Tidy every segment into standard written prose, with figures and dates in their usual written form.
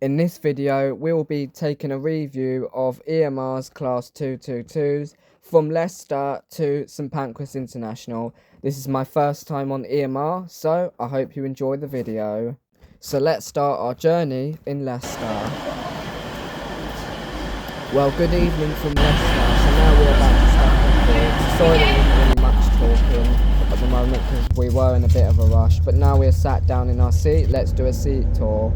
In this video, we will be taking a review of EMR's Class 222s from Leicester to St Pancras International. This is my first time on EMR, so I hope you enjoy the video. So let's start our journey in Leicester. Well, good evening from Leicester. So now we're about to start the tour. Sorry there isn't really much talking at the moment because we were in a bit of a rush, but now we're sat down in our seat. Let's do a seat tour.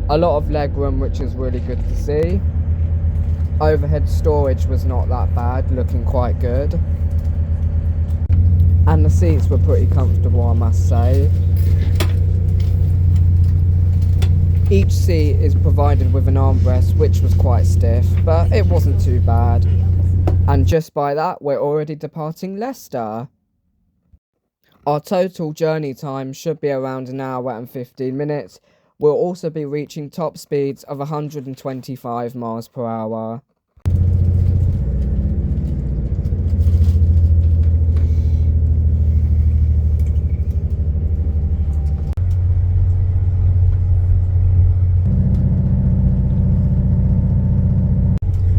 A lot of legroom, which is really good to see. Overhead storage was not that bad, looking quite good. And the seats were pretty comfortable, I must say. Each seat is provided with an armrest, which was quite stiff, but it wasn't too bad. And just by that, we're already departing Leicester. Our total journey time should be around an hour and 15 minutes. We'll also be reaching top speeds of 125 miles per hour.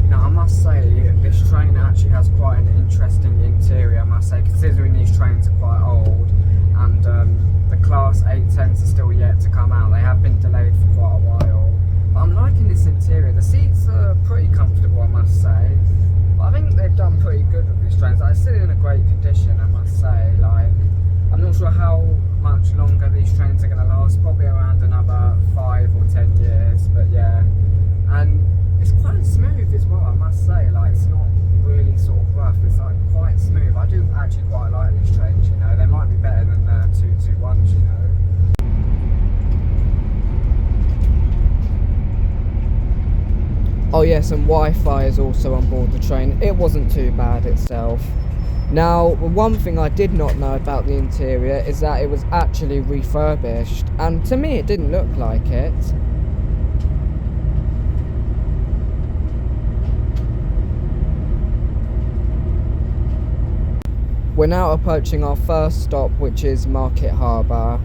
Now I must say, this train actually has quite an interesting interior, I must say, considering these trains are quite old and the Class 810s are still yet to come out. They have been delayed for quite a while. But I'm liking this interior. The seats are pretty comfortable, I must say. But I think they've done pretty good with these trains. They're still in a great condition, I must say. Like, I'm not sure how much longer these trains are going to last. Probably around another 5 or 10 years. But yeah, and it's quite smooth as well, I must say. Like, it's not really sort of rough. It's like quite smooth. I do actually quite like these trains. You know, they might be better than the 221s. You know. Oh yes, and Wi-Fi is also on board the train. It wasn't too bad itself. Now, one thing I did not know about the interior is that it was actually refurbished, and to me it didn't look like it. We're now approaching our first stop, which is Market Harbour.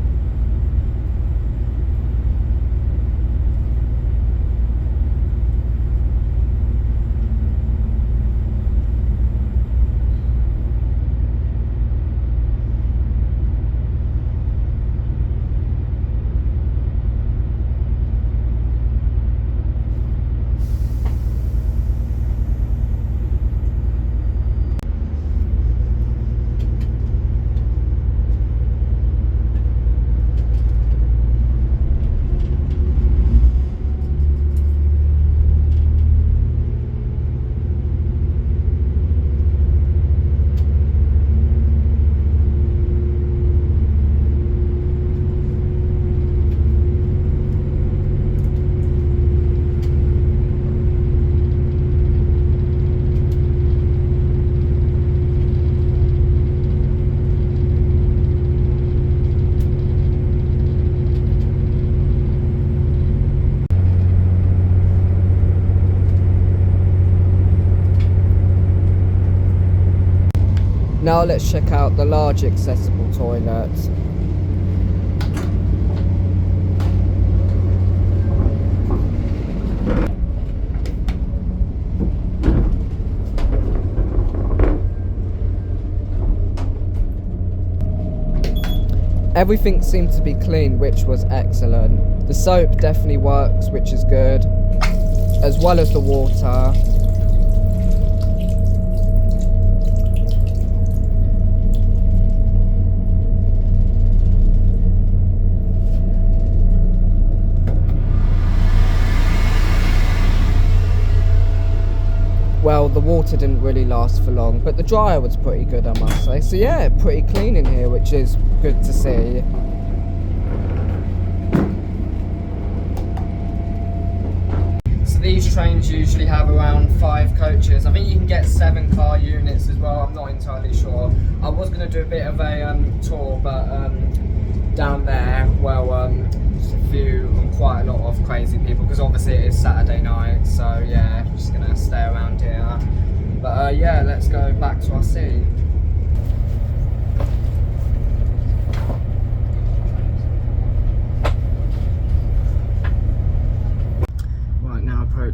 Now let's check out the large accessible toilets. Everything seemed to be clean, which was excellent. The soap definitely works, which is good, as well as the water. Well, the water didn't really last for long, but the dryer was pretty good, I must say. So yeah, pretty clean in here, which is good to see. So these trains usually have around 5 coaches. I think you can get 7 car units as well. I'm not entirely sure. I was going to do a bit of a tour, but down there, well, there's a few and quite a lot of crazy people because obviously it is Saturday night. So yeah, just gonna stay around here. But yeah, let's go back to our seat.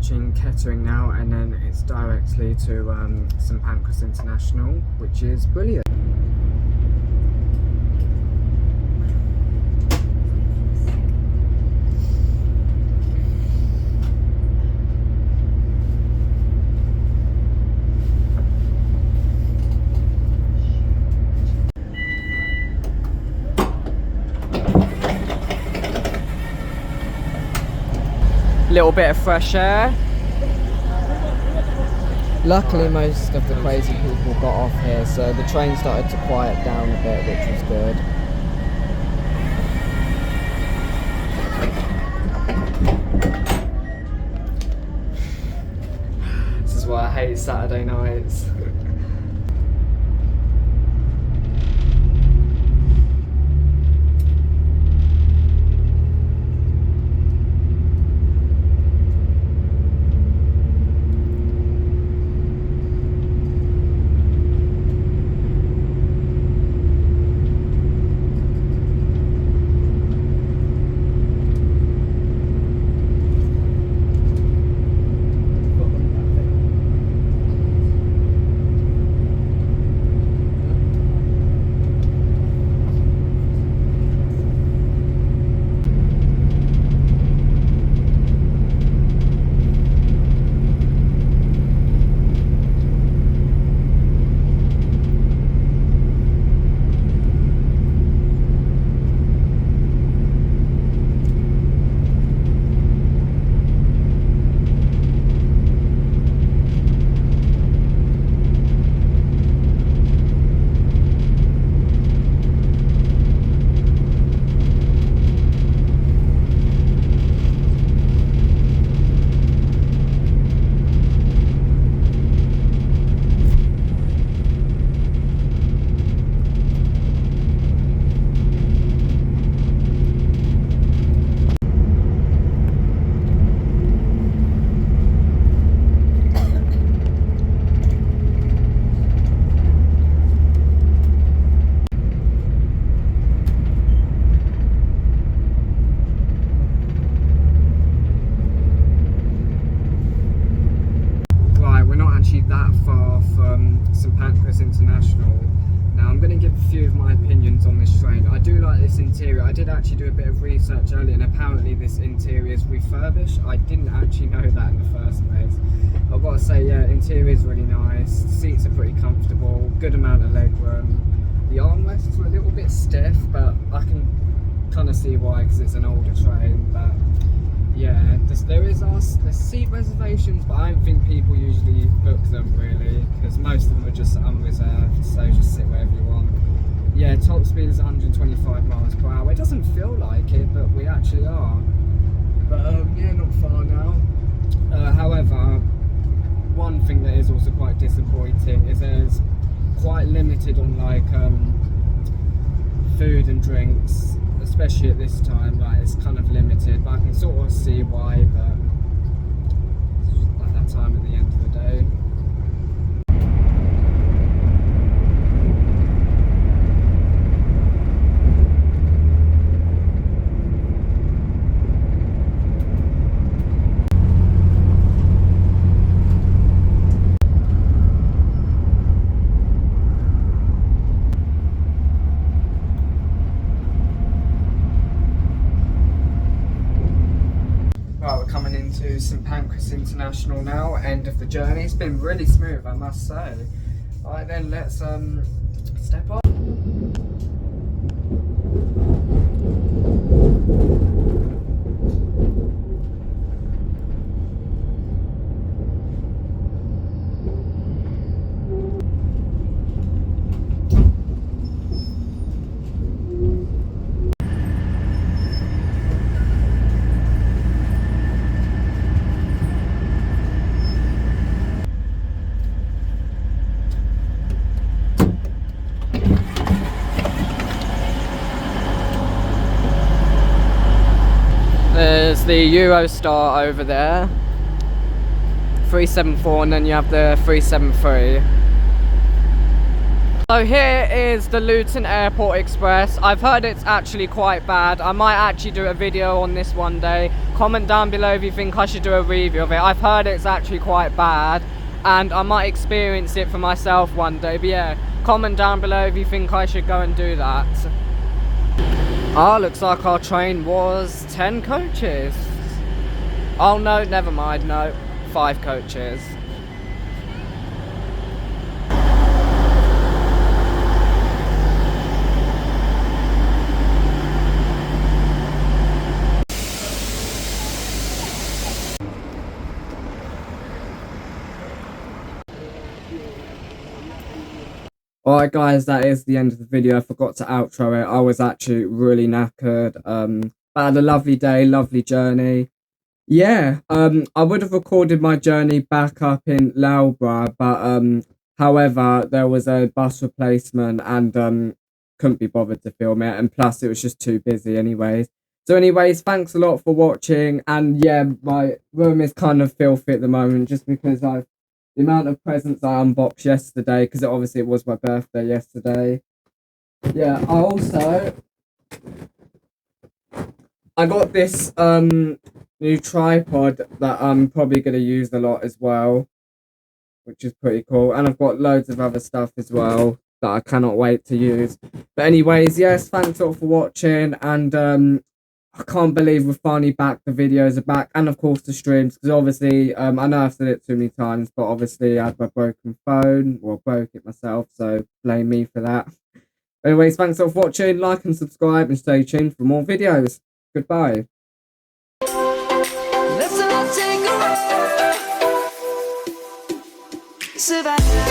catching Kettering now, and then it's directly to St Pancras International, which is brilliant. Little bit of fresh air. Luckily most of the crazy people got off here, so the train started to quiet down a bit, which was good. This is why I hate Saturday nights. That far from St Pancras International. Now I'm going to give a few of my opinions on this train. I do like this interior. I did actually do a bit of research earlier, and apparently this interior is refurbished. I didn't actually know that in the first place. I've got to say, yeah, interior is really nice. The seats are pretty comfortable, good amount of legroom. The armrests are a little bit stiff, but I can kind of see why, because it's an older train. But yeah, there's seat reservations, but I don't think people usually book them really, because most of them are just unreserved, so just sit wherever you want. Yeah, top speed is 125 miles per hour. It doesn't feel like it, but we actually are. But yeah, not far now. However, one thing that is also quite disappointing is there's quite limited on like food and drinks, especially at this time. Like, it's kind of limited, but I can sort of see why, but it's just like that time at the end of the day. Coming into St Pancras International now, end of the journey. It's been really smooth, I must say. Alright then, let's step up. There's the Eurostar over there, 374, and then you have the 373. So here is the Luton Airport Express. I've heard it's actually quite bad. I might actually do a video on this one day. Comment down below if you think I should do a review of it. I've heard it's actually quite bad, and I might experience it for myself one day. But yeah, comment down below if you think I should go and do that. Ah, looks like our train was 10 coaches. Oh no, never mind, no, 5 coaches. Alright guys, that is the end of the video. I forgot to outro it. I was actually really knackered. I had a lovely day, lovely journey. Yeah, I would have recorded my journey back up in Loughborough, but however, there was a bus replacement and couldn't be bothered to film it, and plus it was just too busy anyways. So anyways, thanks a lot for watching, and yeah, my room is kind of filthy at the moment just because the amount of presents I unboxed yesterday, because obviously it was my birthday yesterday. Yeah, I got this new tripod that I'm probably going to use a lot as well, which is pretty cool. And I've got loads of other stuff as well that I cannot wait to use. But anyways, yes, thanks all for watching, and I can't believe we're finally back. The videos are back, and of course the streams, because obviously I know I've said it too many times, but obviously I had my broken phone, or broke it myself, so blame me for that. Anyways, thanks all for watching, like and subscribe, and stay tuned for more videos. Goodbye. Let's all take a ride. Survive.